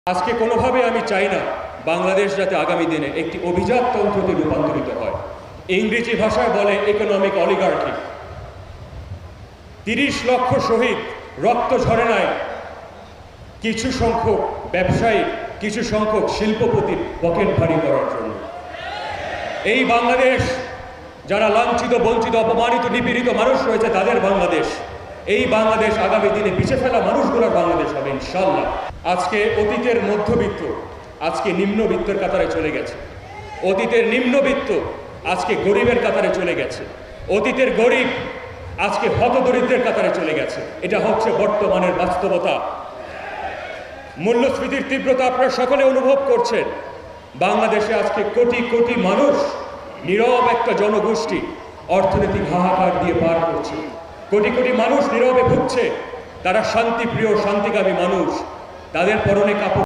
আজকে কোনোভাবে আমি চাই না বাংলাদেশ যাতে আগামী দিনে একটি অভিজাততন্ত্রতে রূপান্তরিত হয়। ইংরেজি ভাষায় বলে ইকোনমিক অলিগার্কি। ৩০ লক্ষ শহীদ রক্ত ঝরে নাই কিছু সংখ্যক ব্যবসায়ী, কিছু সংখ্যক শিল্পপতির পকেট ভারী করার জন্য। এই বাংলাদেশ যারা লাঞ্ছিত, বঞ্চিত, অপমানিত, নিপীড়িত মানুষ রয়েছে তাদের বাংলাদেশ। এই বাংলাদেশ আগামী দিনে পিছিয়ে ফেলা মানুষগুলোর বাংলাদেশ হবে ইনশাল্লাহ। আজকে অতীতের মধ্যবিত্ত আজকে নিম্নবিত্তের কাতারে চলে গেছে। অতীতের নিম্নবিত্ত আজকে গরিবের কাতারে চলে গেছে। অতীতের গরিব আজকে হতদরিদ্রের কাতারে চলে গেছে। এটা হচ্ছে বর্তমানের বাস্তবতা। মূল্যস্ফীতির তীব্রতা আপনারা সকলে অনুভব করছেন। বাংলাদেশে আজকে কোটি কোটি মানুষ, নীরব একটা জনগোষ্ঠী অর্থনৈতিক হাহাকার দিয়ে পার করছে। কোটি কোটি মানুষ নীরবে ভুগছে। তারা শান্তিপ্রিয়, শান্তিকামী মানুষ। তাদের পরনে কাপড়